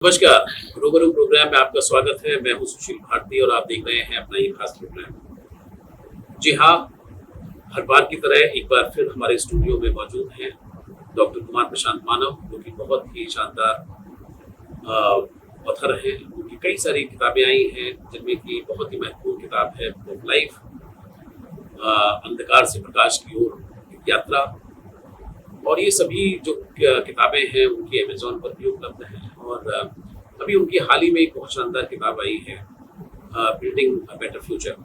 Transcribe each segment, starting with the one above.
नमस्कार। रूबरू प्रोग्राम में आपका स्वागत है। मैं हूं सुशील भारती और आप देख रहे हैं अपना ये खास प्रोग्राम। जी हाँ, हर बार की तरह एक बार फिर हमारे स्टूडियो में मौजूद हैं डॉक्टर कुमार प्रशांत मानव, जो कि बहुत ही शानदार ऑथर हैं। उनकी कई सारी किताबें आई हैं, जिनमें की बहुत ही महत्वपूर्ण किताब है ऑफ लाइफ, अंधकार से प्रकाश की ओर एक यात्रा। और ये सभी जो किताबें हैं उनकी अमेज़न पर भी उपलब्ध हैं। और अभी उनकी हाल ही में एक बहुत शानदार किताब आई है, बिल्डिंग अ बेटर फ्यूचर।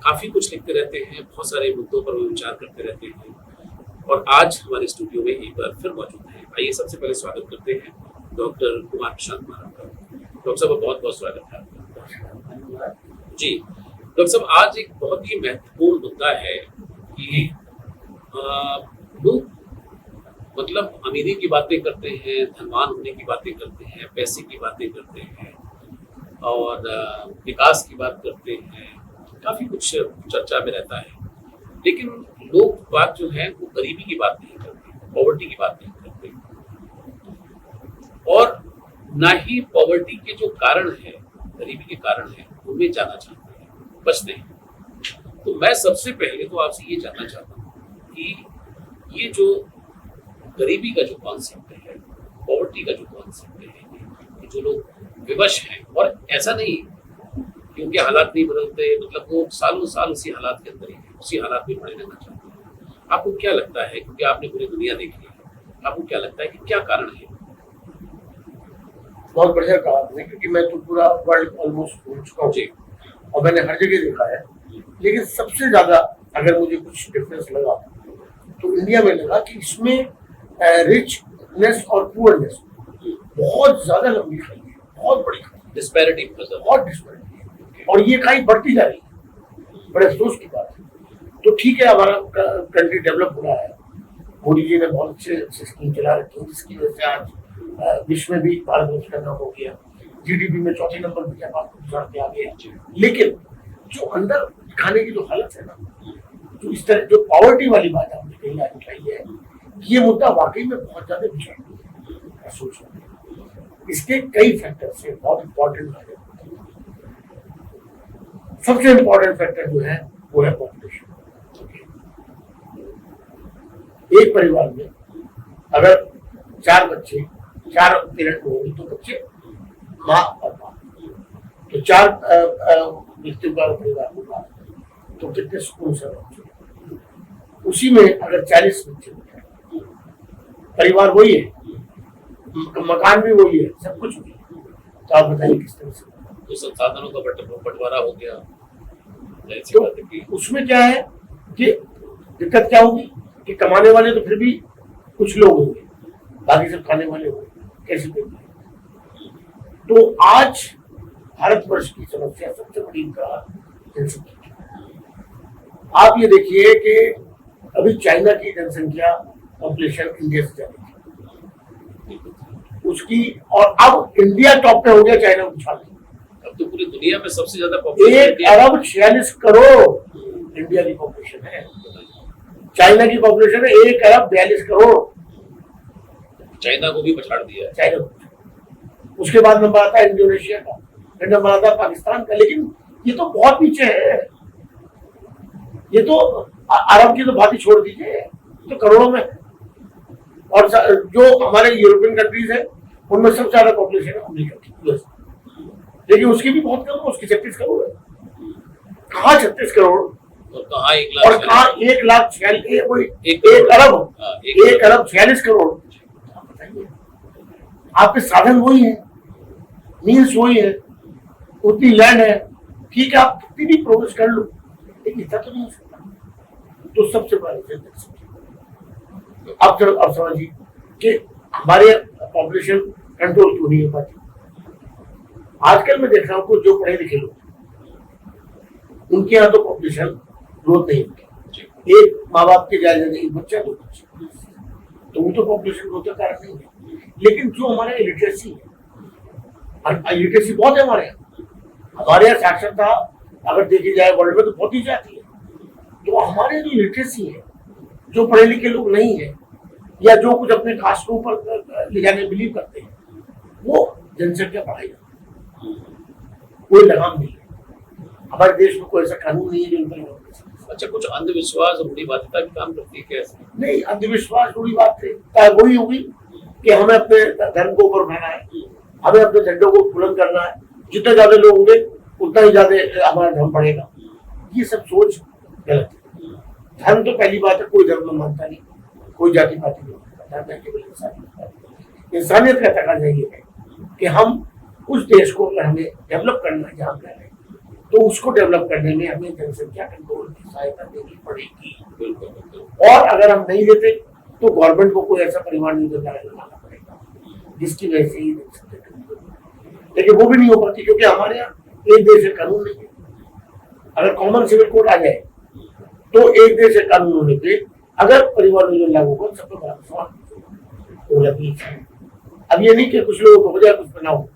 काफ़ी कुछ लिखते रहते हैं, बहुत सारे मुद्दों पर वो विचार करते रहते हैं और आज हमारे स्टूडियो में एक बार फिर मौजूद हैं। आइए सबसे पहले स्वागत करते हैं डॉक्टर कुमार प्रशांत मानव का। डॉक्टर साहब, बहुत बहुत स्वागत है आपका। जी डॉक्टर साहब, आज एक बहुत ही महत्वपूर्ण मुद्दा है कि लोग मतलब अमीरी की बातें करते हैं, धनवान होने की बातें करते हैं, पैसे की बातें करते हैं और विकास की बात करते हैं, काफ़ी कुछ चर्चा में रहता है। लेकिन लोग बात जो है वो गरीबी की बात नहीं करते, पॉवर्टी की बात नहीं करते और ना ही पॉवर्टी के जो कारण है, गरीबी के कारण है, उनमें जाना चाहते हैं, बचते हैं। तो मैं सबसे पहले तो आपसे ये जानना चाहता हूँ कि ये जो गरीबी का जो कॉन्सेप्ट है, पॉवर्टी का जो कॉन्सेप्ट है, कि जो लोग विवश हैं और ऐसा नहीं कि उनके हालात नहीं बदलते, मतलब वो सालों साल उसी हालात के अंदर ही है, उसी हालात में पड़े रहना चाहते हैं। आपको क्या लगता है, क्योंकि आपने पूरी दुनिया देखी है, आपको क्या लगता है कि क्या कारण है? बहुत बढ़िया कहा आपने, क्योंकि मैं तो पूरा वर्ल्ड ऑलमोस्ट घूम चुका हूँ और मैंने हर जगह देखा है। लेकिन सबसे ज्यादा अगर मुझे कुछ डिफरेंस लगा तो इंडिया में लगा कि इसमें रिचनेस और पुअरनेस बहुत ज्यादा लंबी खाई है, बहुत बड़ी खाई, डिस्पैरिटी बहुत डिस्पैरिटी है और ये खाई बढ़ती जा रही है। बड़े अफसोस की बात है। तो ठीक है, हमारा कंट्री डेवलप हो रहा है, मोदी जी ने बहुत अच्छे स्कीम चला रखी है, जिसकी वजह से आज विश्व में भी भारत देश का नाम हो गया, जीडीपी में चौथे नंबर पर चढ़ के आ गया। लेकिन जो अंदर खाने की जो हालत है ना, जो इस तरह जो पॉवर्टी वाली बात आपने कहीं ना उठाई है, ये मुद्दा वाकई में बहुत ज्यादा विचार सोच रहा है। इसके कई फैक्टर्स हैं, बहुत इंपॉर्टेंट है। सबसे इंपॉर्टेंट फैक्टर जो है वो है पॉपुलेशन। एक परिवार में अगर 4 बच्चे, 4 पेरेंट होंगे तो बच्चे माँ और बाप, तो 4 व्यक्तियों का परिवार होगा तो कितने स्कूल से बच्चे, उसी में अगर 40 बच्चे परिवार वही है, मकान भी वही है, सब कुछ वही है, तो आप बताइए किस तरह से। तो संसाधनों का बंटवारा हो गया, तो उसमें क्या है कि दिक्कत क्या होगी कि कमाने वाले तो फिर भी कुछ लोग होंगे, बाकी सब खाने वाले होंगे, कैसे देंगे। तो आज भारतवर्ष की समस्या सबसे बड़ी जनसंख्या। आप ये देखिए कि अभी चाइना की जनसंख्या पॉपुलेशन इंडिया से ज्यादा उसकी, और अब इंडिया टॉप पे हो गया चाइना को छा। अब तो पूरी दुनिया में सबसे ज्यादा 1 अरब 46 करोड़ इंडिया की पॉपुलेशन है, चाइना की पॉपुलेशन है 1 अरब 42 करोड़। चाइना को भी पछाड़ दिया है। चाइना, उसके बाद नंबर आता है इंडोनेशिया का, फिर नंबर आता है पाकिस्तान का। लेकिन ये तो बहुत पीछे है, ये तो अरब की तो बात ही छोड़ दीजिए, तो करोड़ों में। और जो हमारे यूरोपियन कंट्रीज है उनमें सबसे ज्यादा पॉपुलेशन है अमेरिका की, लेकिन उसकी भी बहुत कम है, उसकी 36 करोड़ है। कहाँ 36 करोड़ और कहाँ 1 लाख, और कहाँ 1 लाख 1 अरब 46 करोड़। बताइए, आपके साधन वही है, मीन्स वही है, उतनी लैंड है, ठीक है, आप कितनी भी प्रोग्रेस कर लो, लेकिन इतना तो नहीं हो सकता। तो सबसे बड़ा अब समझिए कि हमारे पॉपुलेशन कंट्रोल क्यों नहीं हो पाती। आजकल मैं देख रहा हूँ जो पढ़े लिखे लोग, उनके यहाँ तो पॉपुलेशन ग्रोथ नहीं होती। एक माँ बाप के जाए एक बच्चा 2 बच्चे, तो वो तो पॉपुलेशन ग्रोथ का कारण नहीं है। लेकिन जो हमारे लिटरेसी है, लिटरेसी बहुत है हमारे यहाँ साक्षरता अगर देखी जाए वर्ल्ड में तो बहुत ही जाती है। तो हमारे जो लिटरेसी है, जो पढ़े लिखे लोग नहीं है या जो कुछ अपने कास्ट को ऊपर ले जाने बिलीव करते हैं, वो जनसंख्या बढ़ाएगा, कोई लगाम नहीं है। हमारे देश में कोई ऐसा कानून नहीं है जो इनका लगाम दे सके। अच्छा, कुछ अंधविश्वास रूढ़ी बाध्यता भी काम करती है कैसे? नहीं, अंधविश्वास थोड़ी बात है, वही होगी कि हमें अपने धर्म को ऊपर उठाना है, हमें अपने झंडों को बुलंद करना है, जितने ज्यादा लोग होंगे उतना ही ज्यादा हमारा धर्म बढ़ेगा। ये सब सोच गलत है। धर्म तो पहली बात है, कोई धर्म मानता नहीं, कोई जाति पाति नहीं मानता, धर्म है केवल इंसानियत। इंसानियत का तकाजा ये है कि हम उस देश को अगर हमें डेवलप करना है जहाँ पर, तो उसको डेवलप करने में हमें जनसंख्या कंट्रोल की सहायता देनी पड़ेगी। और अगर हम नहीं देते तो गवर्नमेंट को कोई ऐसा परिमाण नियोजन लगाना पड़ेगा जिसकी वजह से ही जनसंख्या कंट्रोल, लेकिन वो भी नहीं हो पाती क्योंकि हमारे यहाँ एक देश से कानून नहीं है। अगर कॉमन सिविल कोड आ जाए तो एक देश से कानून होने पे अगर परिवार नियोजन लागू हो सबको बराबर समान हो जाती है। अब ये नहीं कि कुछ लोगों को हो जाए कुछ पे ना हो,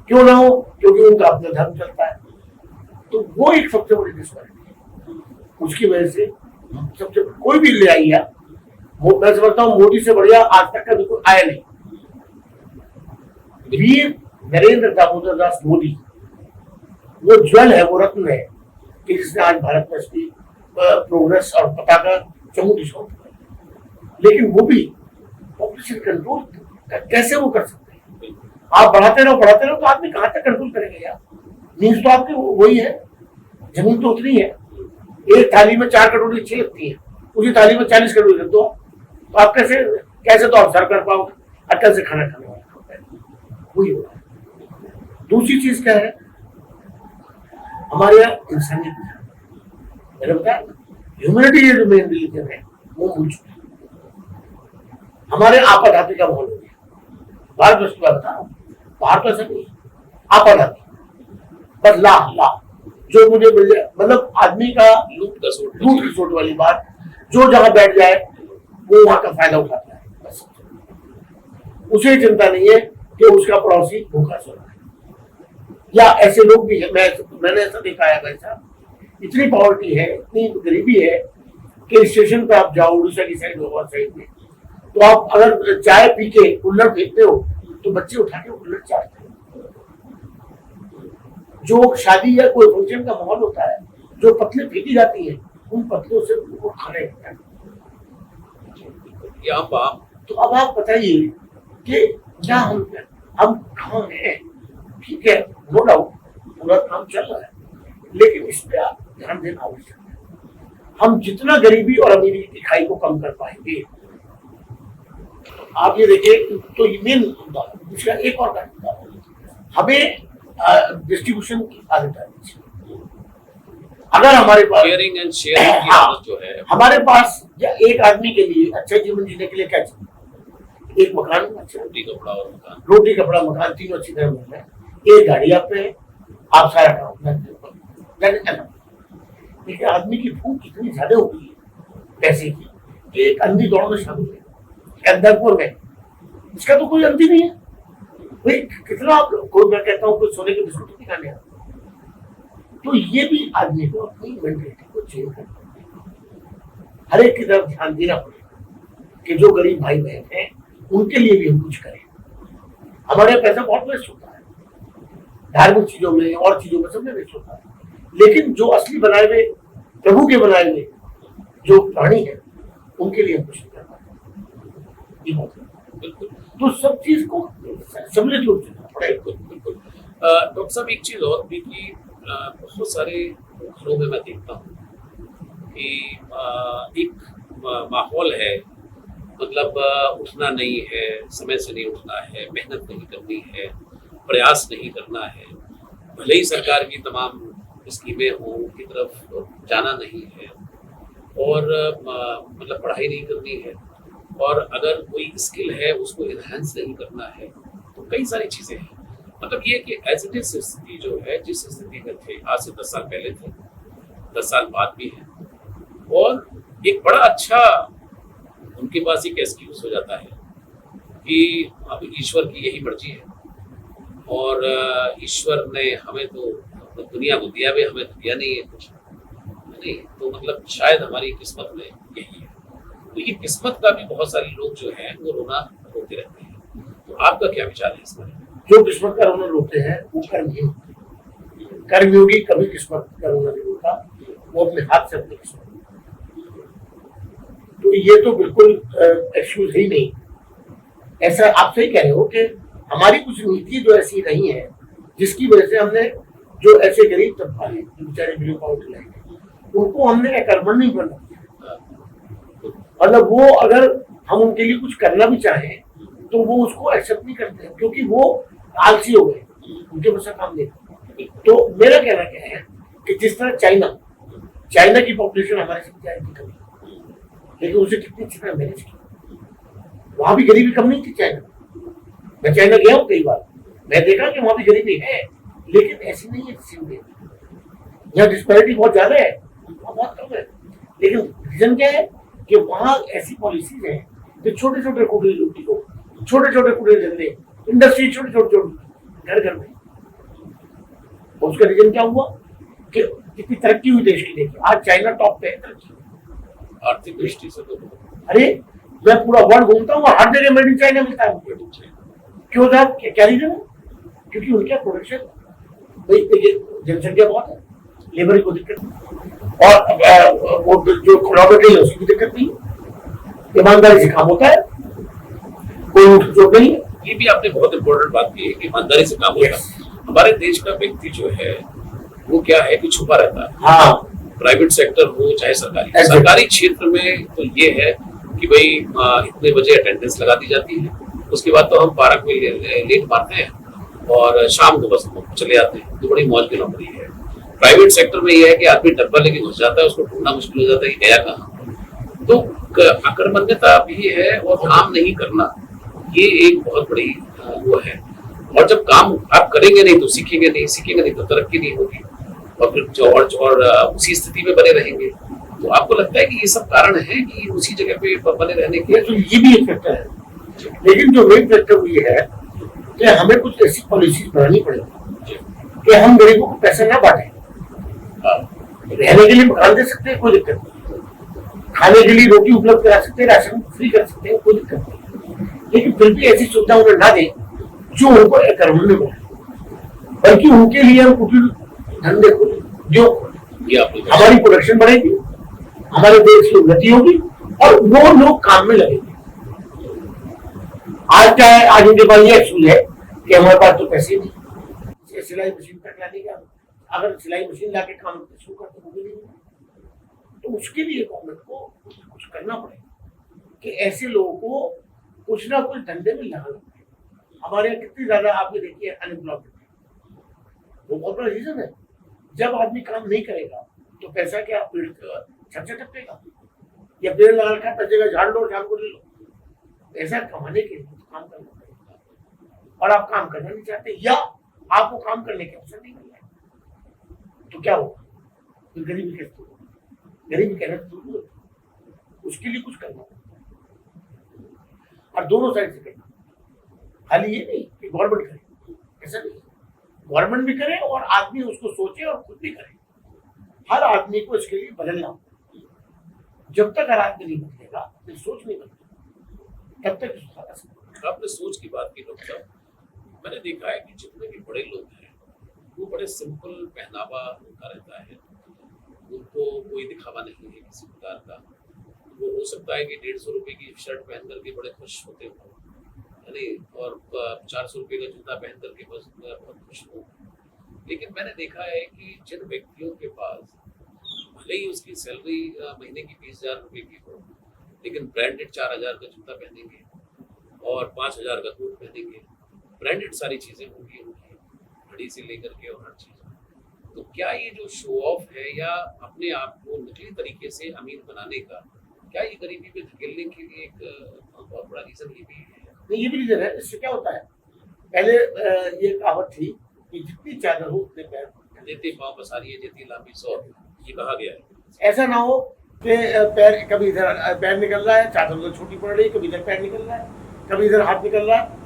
क्यों ना हो, क्योंकि उनका अपना धर्म चलता है। तो वो एक सबसे बड़ी डिस्पैरिटी है, उसकी वजह से सबसे कोई भी ले आई है, मैं समझता हूँ मोदी से बढ़िया आज तक का बिल्कुल आया नहीं। वीर नरेंद्र दामोदर दास मोदी वो ज्वेल है, वो रत्न है कि जिसने आज भारत में इसकी प्रोग्रेस और पताका चमूटी सौंप, लेकिन वो भी पॉपुलेशन कंट्रोल कैसे वो कर सकते हैं? आप बढ़ाते रहो तो आदमी कहाँ तक कंट्रोल करेंगे यार? नींद तो आपकी वही है, जमीन तो उतनी है। एक थाली में 4 कटोरी अच्छी लगती है, उसी थाली में 40 कटोरी रख दो, तो आप कैसे तो आप सर्व कर पाओगे, अटल से खाना खाने वाला वही होगा। दूसरी चीज क्या है, हमारे यहाँ इंसानियत, मैंने बताया ह्यूमैनिटी जो मेन रिलीजन है वो भूल चुके हैं। हमारे आपाधापी का माहौल हो गया। भारत की बात बता रहा हूँ, बाहर तो ऐसा नहीं, आपाधापी बस ला जो मुझे मिल जाए, मतलब आदमी का लूट खसोट वाली बात, जो जहां बैठ जाए वो वहां का फायदा उठाता है, बस उसे चिंता नहीं है कि उसका पड़ोसी भूखा सो रहा है। या ऐसे लोग भी है, मैंने ऐसा देखा है भाई साहब, इतनी पॉवर्टी है, इतनी गरीबी है कि स्टेशन पे आप जाओ उड़ीसा की साइड गोवा साइड में, तो आप अगर चाय पी के कुल्लड़ फेंकते हो तो बच्चे उठा के कुल्लड़ चाटते हैं। जो शादी या कोई फंक्शन का माहौल होता है, जो पतले फेंकी जाती है उन पतलों से वो खाने लगता है। तो अब आप बताइए कि क्या हम कहाँ हैं? ठीक है, नो डाउट पूरा काम चल रहा है, लेकिन इस पे आप ध्यान देना आवश्यक है। हम जितना गरीबी और अमीरी की खाई को कम कर पाएंगे, आप ये देखिए, तो ये मेन मुद्दा, इसका एक और कारण हमें डिस्ट्रीब्यूशन की आदत है। अगर हमारे पास शेयरिंग एंड शेयरिंग की आदत जो है, हमारे पास या एक आदमी के लिए अच्छा जीवन जीने के लिए क्या चाहिए? एक मकान, अच्छा रोटी कपड़ा मकान, तीनों अच्छी तरह मिल रहे हैं, एक गाड़ी आप पे, आप सारा काम। लेकिन आदमी की भूख इतनी ज्यादा हो गई है पैसे की कि एक अंधी दौड़ में शामिल है अंदरपुर में, इसका तो कोई अंत ही नहीं है भाई। कितना आप कोई, मैं कहता हूँ कोई सोने के बिस्कुट नहीं खाने आते। तो ये भी आदमी को अपनी मेंटलिटी को चेंज करना, हर एक की तरफ ध्यान देना पड़ेगा कि जो गरीब भाई बहन हैं उनके लिए भी हम कुछ करें। हमारे यहाँ पैसा बहुत वेस्ट होता है, धार्मिक चीजों में और चीजों में सब में वेस्ट होता है, लेकिन जो असली बनाए हुए प्रभु के बनाए हुए जो प्राणी है उनके लिए हम कुछ नहीं कर पाते। बिल्कुल, तो सब चीज को सम्मिलित रूप से पड़ेगा। बिल्कुल। डॉक्टर साहब, एक चीज और भी कि बहुत सारे घरों में मैं देखता हूँ कि एक माहौल है, मतलब उठना नहीं है, समय से नहीं उठना है, मेहनत नहीं करनी है, प्रयास नहीं करना है, भले ही सरकार की तमाम स्कीमें हों उनकी तरफ जाना नहीं है, और मतलब पढ़ाई नहीं करनी है, और अगर कोई स्किल है उसको इनहेंस नहीं करना है, तो कई सारी चीज़ें हैं। मतलब ये कि एज इट इज स्थिति जो है, जिस स्थिति में थे आज से 10 साल पहले थे, 10 साल बाद भी है, और एक बड़ा अच्छा उनके पास एक एक्सक्यूज हो जाता है कि अब ईश्वर की यही मर्जी है, और ईश्वर ने हमें तो दुनिया को दिया भी, हमें तो दिया नहीं है कुछ, नहीं तो मतलब शायद हमारी किस्मत में यही है। तो ये किस्मत का भी बहुत सारे लोग जो हैं वो रोते रहते हैं। तो आपका क्या विचार है इस बारे में? जो किस्मत का रोना रोते हैं वो कर्मयोगी होते हैं। कर्मयोगी कभी किस्मत का रोना नहीं रोता, वो अपने हाथ से अपनी किस्मत। तो ये तो बिल्कुल एक्सक्यूज ही नहीं। ऐसा आप सही कह रहे हो कि हमारी कुछ नीति जो ऐसी नहीं है जिसकी वजह से हमने जो ऐसे गरीब तबका है जो बेचारे बिलो पाउंड लाएंगे उनको हमने कर्मण नहीं बना दिया। मतलब वो अगर हम उनके लिए कुछ करना भी चाहें तो वो उसको एक्सेप्ट नहीं करते हैं क्योंकि वो आलसी हो गए, उनके पास काम नहीं। तो मेरा कहना क्या है कि जिस तरह चाइना की पॉपुलेशन हमारे से जाएगी कभी, लेकिन उसे कितनी अच्छी तरह मैनेज की। वहां भी गरीबी कम नहीं थी चाइना। मैं चाइना गया हूँ कई बार, मैं देखा कि वहां भी गरीबी है लेकिन ऐसी नहीं है किसी में। यहाँ डिस्पैरिटी बहुत ज्यादा है, बहुत कम है। लेकिन रीजन क्या है कि वहां ऐसी पॉलिसीज है कि छोटे छोटे कुटीर रोटी को, छोटे छोटे कुटीर धंधे, इंडस्ट्री छोटे छोटे घर घर में। और उसका रीजन क्या हुआ कि कितनी तरक्की हुई देश की। देखिए आज चाइना टॉप पे है तरक्की आर्थिक दृष्टि से। तो अरे मैं पूरा वर्ल्ड घूमता हूँ, हर जगह मेड इन चाइना मिलता है। क्यों साहब, क्या रीजन है? क्योंकि उनका प्रोडक्शन, भाई देखिए जनसंख्या बहुत है, लेबर को दिक्कत नहीं, और वो जो रॉ मटेरियल है उसकी भी दिक्कत नहीं, ईमानदारी से काम होता है, कोई उठ नहीं। ये भी आपने बहुत इम्पोर्टेंट बात की है कि ईमानदारी से काम होता है। हमारे देश का व्यक्ति जो है वो क्या है कि छुपा रहता है। हाँ, प्राइवेट सेक्टर हो चाहे सरकारी क्षेत्र में तो ये है कि भाई इतने बजे अटेंडेंस लगा दी जाती है, उसके बाद तो हम पार्क में लेट मारते हैं और शाम को बस चले आते हैं। तो बड़ी मौज की नौकरी है। प्राइवेट सेक्टर में यह है कि आदमी डब्बा लेके घुस जाता है, उसको ढूंढना मुश्किल हो जाता है कि गया कहाँ। तो अकर्मण्यता भी है और काम नहीं करना, ये एक बहुत बड़ी वो है। और जब काम आप करेंगे नहीं तो सीखेंगे नहीं तो तरक्की नहीं होगी, और फिर और उसी स्थिति में बने रहेंगे। तो आपको लगता है कि ये सब कारण है कि उसी जगह पे बने रहने के? तो ये भी एक फैक्टर है, लेकिन जो मेन फैक्टर ये है कि हमें कुछ ऐसी पॉलिसीज बनानी पड़ेगी कि हम गरीबों को पैसे ना बांटे। रहने के लिए मकान दे सकते हैं, कोई दिक्कत नहीं। खाने के लिए रोटी उपलब्ध करा सकते हैं, राशन फ्री कर सकते हैं, कोई दिक्कत नहीं। लेकिन फिर भी ऐसी सुविधा उन्हें ना दें जो उनको कर्मण्य बनाए, बल्कि उनके लिए हम कुटीर धंधे खोलें, जो हमारी प्रोडक्शन बढ़ेगी, हमारे देश की उन्नति होगी और वो लोग काम में लगेंगे। आज क्या है, आज उनके पास ये एक्सक्यूज है कि हमारे पास तो पैसे नहीं, सिलाई मशीन तक लाने का, अगर सिलाई मशीन लाके काम शुरू करते वो भी नहीं। तो उसके लिए गवर्नमेंट को कुछ करना पड़ेगा कि ऐसे लोगों को कुछ ना कुछ धंधे में लगाना पड़ेगा। हमारे यहाँ कितनी ज्यादा आपने देखिए अनएम्प्लॉयमेंट, वो बहुत बड़ा रीजन है। जब आदमी काम नहीं करेगा तो पैसा क्या पेड़ छत टपेगा, या पेड़ लगा रखा है जगह झाड़ लो, शाम को ले लो। पैसा कमाने के लिए तो काम करना पड़ेगा, और आप काम करना नहीं चाहते या आपको काम करने के अवसर नहीं मिल रहा, तो क्या होगा? तो गरीबी कैसे होगी? गरीबी कहना तो उसके लिए कुछ करना पड़ेगा, और दोनों साइड से करना। खाली ये नहीं कि गवर्नमेंट करे, ऐसा नहीं। गवर्नमेंट भी करे और आदमी उसको सोचे और खुद भी करे। हर आदमी को इसके लिए बदलना होगा। जब तक हर आदमी नहीं बदलेगा, फिर सोच नहीं बदलेगी, तब तक। आपने सोच की बात की डॉक्टर साहब, मैंने देखा है कि जितने भी बड़े लोग हैं वो बड़े सिंपल पहनावा उनका रहता है, उनको कोई दिखावा नहीं है किसी प्रकार का। वो हो सकता है कि 150 रुपए की शर्ट पहन करके बड़े खुश होते हो, है नहीं, और 400 रुपए का जूता पहन करके बस बहुत खुश हो। लेकिन मैंने देखा है कि जिन व्यक्तियों के पास भले ही उसकी सैलरी महीने की 20,000 रुपए की हो, लेकिन ब्रांडेड 4,000 का जूता पहनेंगे और 5,000 का कोट पहनेंगे, ब्रांडेड सारी चीजें होंगी उनकी, घड़ी से लेकर के और हर चीज। तो क्या ये जो शो ऑफ है या अपने आप को नकली तरीके से अमीर बनाने का, क्या ये गरीबी में धकेलने के लिए एक बहुत बड़ा रीजन ये भी है? नहीं, ये भी रीजन है। इससे क्या होता है, पहले ये कहावत थी कि जितनी चादर हो उतने पैर, देते पाँव पसारिए जेती लांबी सौ, ये कहा गया है। ऐसा ना हो कि पैर कभी इधर पैर निकल रहा है, चादर उधर छोटी पड़ रही है, कभी इधर पैर निकल रहा है, कभी इधर हाथ निकल रहा है।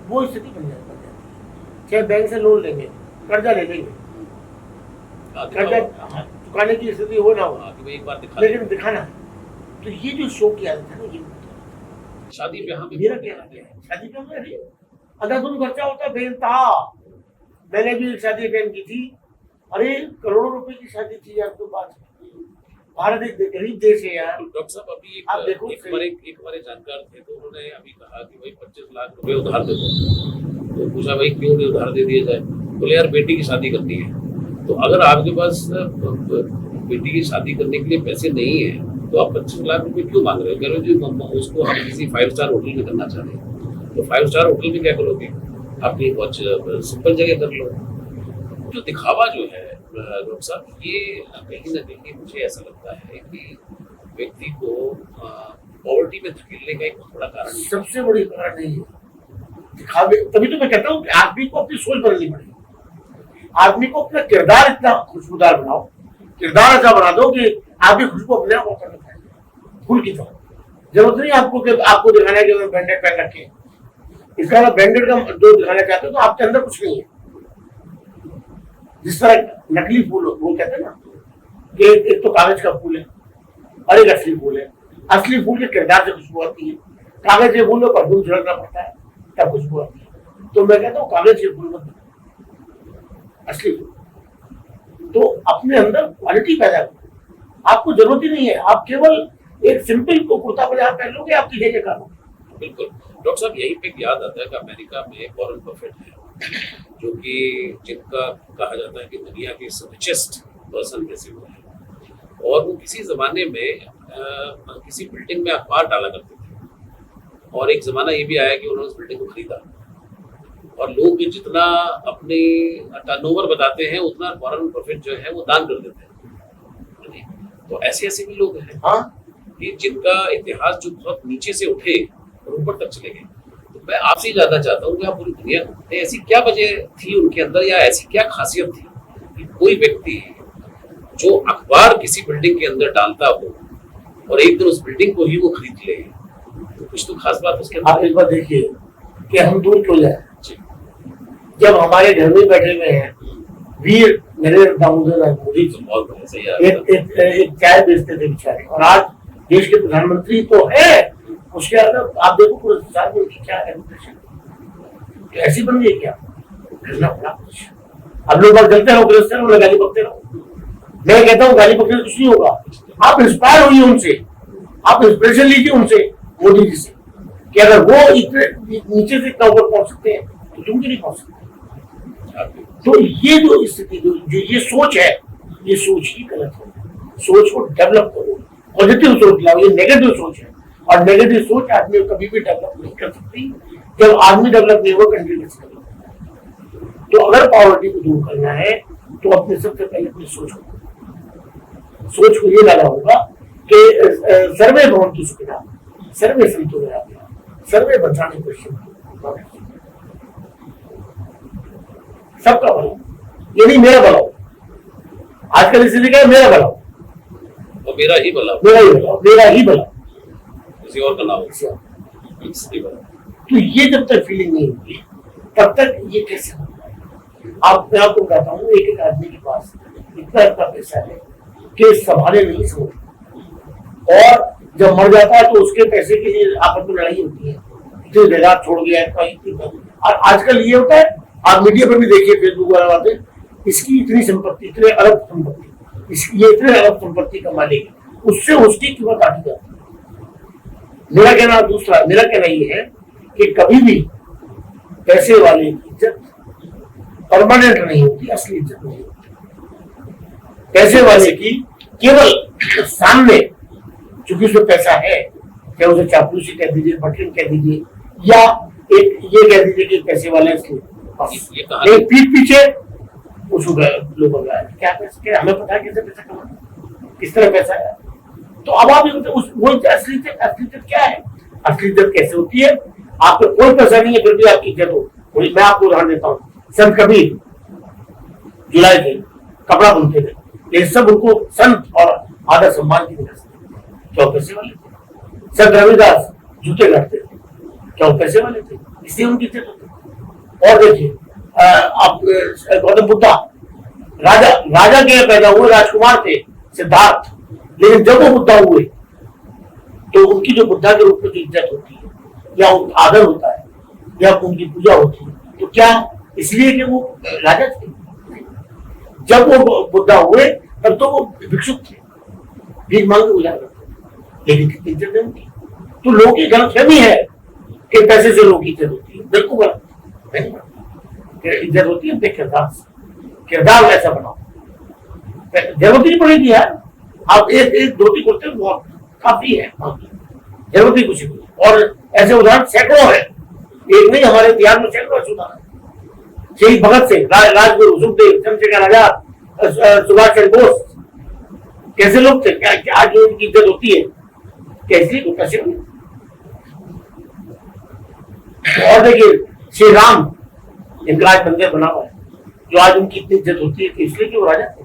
वो स्थिति बन जाती है। चाहे बैंक से लोन लेंगे, कर्जा ले लेंगे, कर्जा चुकाने की स्थिति हो ना हो, एक बार लेकिन दिखाना है। तो ये जो शो की आदत है ना, ये शादी ब्याह में मेरा क्या है, शादी ब्याह में अंधाधुंध खर्चा होता है बेइंतहा। मैंने भी एक शादी अटेंड की थी, अरे करोड़ों रुपए की शादी थी यार। तो बात, भारत एक गरीब देश है यार। तो डॉक्टर साहब अभी आप देखो एक हमारे जानकार थे, तो उन्होंने अभी कहा कि भाई 25 लाख रुपए उधार दे दो। तो पूछा भाई क्यों नहीं उधार दे दिए जाए? बोले यार बेटी की शादी करनी है। तो अगर आपके पास बेटी की शादी करने के लिए पैसे नहीं है तो आप 25 लाख रुपए क्यों मांग रहे हो? कह रहे हो जी उसको हम किसी 5 स्टार होटल में करना चाह रहे हैं। तो 5 स्टार होटल में क्या करोगे? आप कहीं बहुत सिंपल जगह कर लो। जो दिखावा जो है डॉक्टर साहब, ये कहीं ना कहीं मुझे ऐसा लगता है कि व्यक्ति को पॉवर्टी में धकेलने का एक बहुत बड़ा कारण है। सबसे बड़ी कारण नहीं है दिखावे। तभी तो मैं कहता हूँ कि आदमी को अपनी सोच बदलनी पड़ेगी। आदमी को अपना किरदार इतना खुशबूदार बनाओ, किरदार ऐसा बना दो कि आपकी खुशबू अपने आप ऊपर दिखाए फूल की तरह। जरूरत नहीं आपको कि आपको दिखाना है कि मैं ब्रांडेड पहन रखे। इसका ब्रांडेड का जो दिखाना चाहते हो तो आपके अंदर कुछ नहीं है। जिस तरह नकली फूल वो कहते हैं ना कि एक तो कागज का फूल है और एक असली फूल है। असली फूल के किरदार से खुशबू आती है, कागज के फूल में परफ्यूम छिड़कना पड़ता है तब खुशबू आती है। तो मैं कहता हूँ कागज के फूल मत, असली फूल। तो अपने अंदर क्वालिटी पैदा करो। आपको जरूरत ही नहीं है, आप केवल एक सिंपल को कुर्ता पजामा पहन लोगे, आपकी जय जयकार होगी। बिल्कुल डॉक्टर साहब, यही पे याद आता है कि अमेरिका में वॉरेन बफेट है, जो कि जिनका कहा जाता है कि दुनिया के रिचेस्ट पर्सन में से वो है। और वो किसी जमाने में किसी बिल्डिंग में अखबार डाला करते थे, और एक जमाना ये भी आया कि उन्होंने उस बिल्डिंग को खरीदा, और लोग जितना अपने टर्नओवर बताते हैं उतना वॉरेन बफेट जो है वो दान कर देते हैं। तो ऐसे ऐसे भी लोग हैं हाँ, कि जिनका इतिहास जो बहुत नीचे से उठे और ऊपर तक चले गए। तो मैं आपसे ही जानना चाहता हूँ कि आप पूरी दुनिया में ऐसी क्या वजह थी उनके अंदर, या ऐसी क्या खासियत थी कि कोई व्यक्ति जो अखबार किसी बिल्डिंग के अंदर डालता हो और एक दिन उस बिल्डिंग को ही वो खरीद ले, तो कुछ तो खास बात उसके अंदर। आप एक बार देखिए कि हम दूर क्यों जाए। जी। जब हमारे घर में बैठे हुए हैं वीर नरेंद्र दामोदर मोदी जी, बहुत बढ़िया, सही है। एक चाय बेचते थे बेचारे, और आज देश के प्रधानमंत्री तो है। उसके अंदर आप देखो पूरे संसार में उनकी क्या रेपुटेशन ऐसी बन गई, क्या करना पड़ा कुछ। अब लोग जलते रहो, गिरफ्ते रहो, गाली बकते रहो। मैं कहता हूँ गाली बकने से कुछ नहीं होगा। आप इंस्पायर होइए उनसे, आप इंस्पिरेशन लीजिए उनसे, मोदी जी से, कि अगर वो इतने नीचे से इतना ऊपर पहुंच सकते हैं तो तुम क्यों नहीं पहुंच सकते। तो ये जो स्थिति जो ये सोच है, ये सोच ही गलत है। सोच को डेवलप करो, पॉजिटिव सोच लाओ। ये नेगेटिव सोच है, और नेगेटिव सोच आदमी को कभी भी डेवलप नहीं कर सकती। जब आदमी डेवलप नहीं होगा, कंट्री कैसे करेगी। तो अगर पॉवर्टी को दूर करना है तो अपने सबसे पहले अपनी सोच को ये डाला होगा कि सर्वे भवन्तु सुखिनः, सर्वे सन्तु निरामयाः, सर्वे भद्राणि पश्यन्तु। सबका भला, ये नहीं मेरा भला। आजकल इसी लिखा है मेरा भला, और मेरा ही भला, मेरा ही भला, मेरा ही भला, किसी और का ना हो। तो ये जब तक फीलिंग नहीं होगी तब तक ये कैसे होगा। आप मैं आपको बताता हूँ, एक आदमी के पास इतना पैसा है कि संभाले नहीं सकते, और जब मर जाता है तो उसके पैसे के लिए आपस में लड़ाई होती है, इतनी जायदाद छोड़ गया। और आजकल ये होता है, आप मीडिया पर भी देखिए, फेसबुक वाला बातें, इसकी इतनी संपत्ति, इतने अरब संपत्ति, ये इतने अरब संपत्ति का मालिक, उससे उसकी कीमत आती जाती है। मेरा कहना ये है कि कभी भी पैसे वाले की इज्जत परमानेंट नहीं होती, असली इज्जत नहीं होती। पैसे वाले की केवल सामने, चूंकि उसमें पैसा है, चाहे उसे चापलूसी कह दीजिए, बटन कह दीजिए, या एक ये कह दीजिए कि पैसे वाले एक पीठ पीछे उसको लोग क्या पैसे, हमें पता है कैसे पैसा कमाना, किस तरह पैसा है। तो अब आप वो असलियत क्या है, असलियत कैसे होती है। आपको कोई पैसा नहीं है फिर भी आपकी इज्जत हो। मैं आपको उदाहरण देता हूँ, संत कबीर जुलाई थे, कपड़ा बुनते थे, ये सब उनको संत और आदर सम्मान की वजह से, क्या पैसे वाले थे। संत रविदास जूते काटते थे, क्या पैसे वाले थे, इसलिए उनकी इज्जत होती। और देखिए आप गौतम बुद्धा राजा के पैदा हुए, राजकुमार थे सिद्धार्थ, लेकिन जब वो बुद्धा हुए तो उनकी जो बुद्धा के रूप में जो इज्जत होती है या आदर होता है, या उनकी पूजा होती है, तो क्या इसलिए कि वो राजा थे? जब वो बुद्धा हुए तब तो वो भिक्षुक थे, भीख मांग के गुजारा करते, लेकिन कितनी इज्जत है उनकी। तो लोगों की गलतफहमी है कि पैसे से लोगों की इज्जत होती है, बिल्कुल गलत। नहीं, इज्जत होती है अपने किरदार से, किरदार वैसा बनाओ, जरूरत नहीं पड़ेगी यार। आप एक धोती कुर्ते बहुत काफी है, जरूरत ही कुछ नहीं। और ऐसे उदाहरण सैकड़ों है, एक नहीं, हमारे इतिहास में सैकड़ों उदाहरण। शहीद भगत सिंह, राजगुरु, सुखदेव, चंद्रशेखर आजाद, सुभाष चंद्र बोस, कैसे लोग थे? क्या आज उनकी इज्जत होती है? कैसी को कैसे? और देखिए श्री राम, इनका आज मंदिर बना हुआ है, जो आज उनकी इतनी इज्जत होती है कि इसलिए कि वो राजा थे,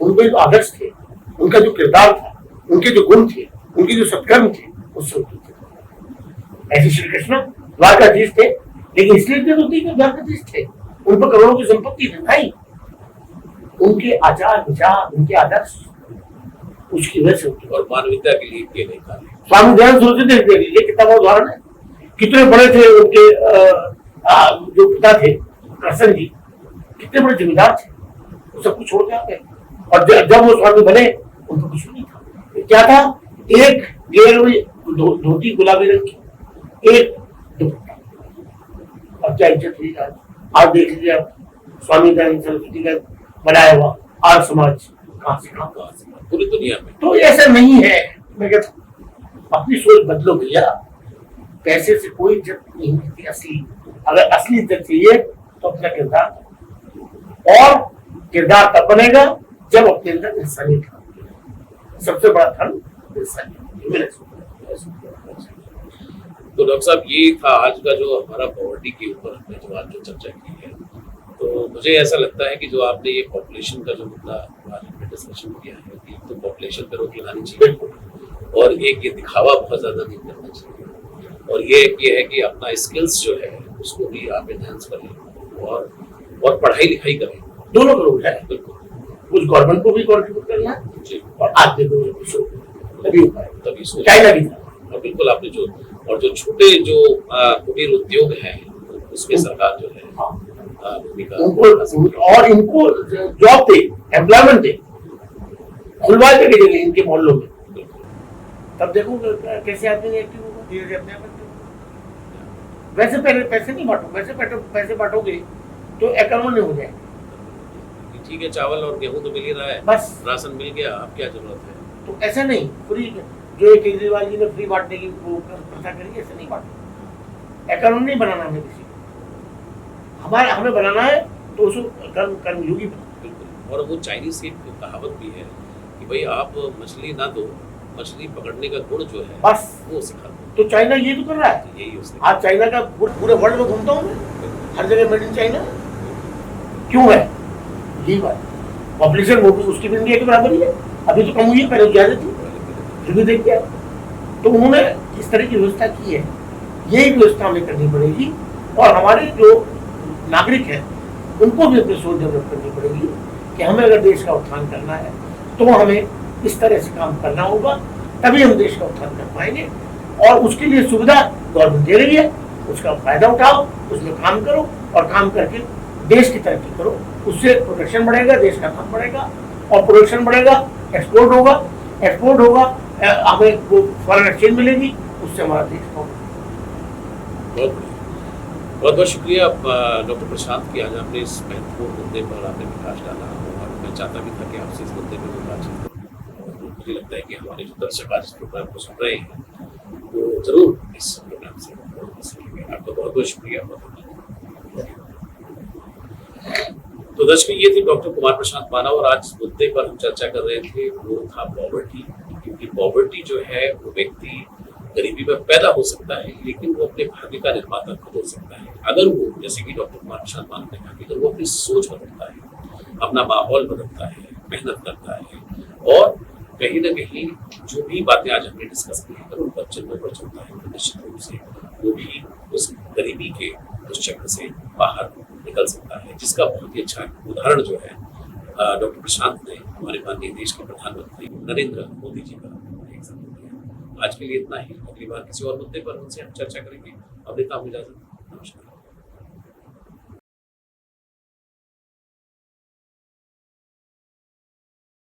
उनके जो आदर्श थे, उनका जो किरदार था, उनके जो गुण थे, उनके जो सत्कर्म थे, उससे होती थे। ऐसे श्री कृष्ण द्वारकाधीश थे, लेकिन इसलिए इज्जत होती है कि द्वारकाधीश थे, उन पर करोड़ों की संपत्ति थी भाई, उनके आचार विचार, उनके आदर्श, उसकी वजह से होती। और मानवता के लिए किए गए कार्य। स्वामी दयानंद सरस्वती देख लीजिए, कितना बड़ा उदाहरण है, कितने बड़े थे उनके जो पिता थे कृष्ण जी, कितने बड़े जिम्मेदार थे, वो सब कुछ छोड़ के आ गए। और जब वो स्वामी बने, उनको कुछ नहीं था। क्या था? एक गेरुई धोती गुलाबी रंग की, एक दुपट्टा, और क्या इज्जत हुई आज। आज देख लीजिए आप, स्वामी दयानंद सरस्वती का बनाया हुआ आर्य समाज कहां से कहां पूरी दुनिया में। तो ऐसा नहीं है। मैं कहता हूं अपनी सोच बदलो भैया, पैसे से कोई इज्जत नहीं मिलती असली। अगर असली इज्जत चाहिए तो अपना किरदार, और किरदार तब बनेगा जब अपने अंदर इंसानियत आती है। सबसे बड़ा धर्म इंसानियत। तो डॉक्टर साहब, ये था आज का जो हमारा पॉवर्टी के ऊपर हमने जो आज जो चर्चा की है। तो मुझे ऐसा लगता है कि जो आपने ये पॉपुलेशन का जो मुद्दा आज हमने डिस्कशन किया है कि तो पॉपुलेशन पे रोक लगानी चाहिए, और एक ये दिखावा बहुत ज्यादा नहीं करना चाहिए, और ये है कि अपना स्किल्स जो है उसको भी आप एनहांस करें और पढ़ाई लिखाई करें, दोनों करोड़ है। बिल्कुल कुछ गवर्नमेंट को भी कंट्रीब्यूट करना है जी, और आज के तभी सोच चाइना भी था। और बिल्कुल आपने जो छोटे जो कुटीर उद्योग हैं उसमें सरकार जो है भूमिका, और इनको जॉब दे, एम्प्लॉयमेंट दे, खुलवा के जगह इनके मोहल्लों में, तब देखो कैसे आदमी एक्टिव होगा, धीरे धीरे अपने आप एक्टिव। वैसे पहले पैसे नहीं बांटो, वैसे पैसे बांटोगे तो इकोनॉमी हो जाएगी। ठीक है, चावल और गेहूं तो मिल ही रहा है, बस राशन मिल गया, अब क्या जरूरत है? तो ऐसा नहीं फ्री, जो केजरीवाल जी ने फ्री बांटने की वो प्रथा करी, ऐसे नहीं बांटना। इकोनॉमी नहीं बनाना हमें किसी, हमें बनाना है तो उसको कर्मयोगी बनाना। और वो चाइनीज की कहावत भी है कि भाई आप मछली ना दो, मछली पकड़ने का गुण जो है बस वो सिखा दो। तो चाइना ये तो कर रहा है, यही उसने आज चाइना का पूरे वर्ल्ड में घूमता हूँ मैं, हर जगह मेड इन चाइना। क्यों है? यही बात, पॉपुलेशन वो भी उसकी भी इंडिया के बराबर ही है, अभी तो कम हुई है, पहले ज्यादा थी, फिर भी देख गया। तो उन्होंने इस तरह की व्यवस्था की है, यही व्यवस्था हमें करनी पड़ेगी। और हमारे जो नागरिक हैं उनको भी अपनी सोच डेवलप करनी पड़ेगी कि हमें अगर देश का उत्थान करना है तो हमें इस तरह से काम करना होगा, तभी हम देश का उत्थान कर पाएंगे। और उसके लिए सुविधा गवर्नमेंट दे रही है, उसका फायदा उठाओ, उसमें काम करो, और काम करके देश की तरक्की करो। उससे प्रोडक्शन बढ़ेगा, देश का काम बढ़ेगा, और प्रोडक्शन बढ़ेगा, एक्सपोर्ट होगा, हमें वो फॉरेन एक्सचेंज मिलेगी, उससे हमारा देश बहुत बहुत शुक्रिया डॉक्टर प्रशांत की, आज आपने इस महत्वपूर्ण मुद्दे पर आपने प्रकाश डाला, और मैं चाहता भी था कि आपसे इस मुद्दे पर बातचीत करूं। और मुझे लगता है कि हमारे जो दर्शक आज इस प्रोग्राम को सुन रहे हैं वो जरूर इस प्रोग्राम से सीखेंगे। आपका बहुत बहुत शुक्रिया। तो दर्शक, ये थे डॉक्टर कुमार प्रशांत मानव, और आज इस मुद्दे पर हम चर्चा कर रहे थे वो था पॉवर्टी। क्योंकि पॉवर्टी जो है वो व्यक्ति गरीबी में पैदा हो सकता है, लेकिन वो अपने भाग्य का निर्माता खुद हो सकता है अगर वो, जैसे कि डॉक्टर कुमार प्रशांत मानव ने कहा, कि अगर वो अपनी सोच बदलता है, अपना माहौल बदलता है, मेहनत करता है, और कहीं ना कहीं जो भी बातें आज हमने डिस्कस की अगर उन पर चलने पर चलता है तो निश्चित रूप से वो भी उस गरीबी के उस चक्र से बाहर निकल सकता है, जिसका बहुत ही अच्छा उदाहरण जो है डॉक्टर प्रशांत ने हमारे माननीय देश के प्रधानमंत्री नरेंद्र मोदी जी का। आज के लिए इतना ही। अगली बार किसी और मुद्दे पर उनसे हम चर्चा करेंगे। अब देता हूँ इजाजत।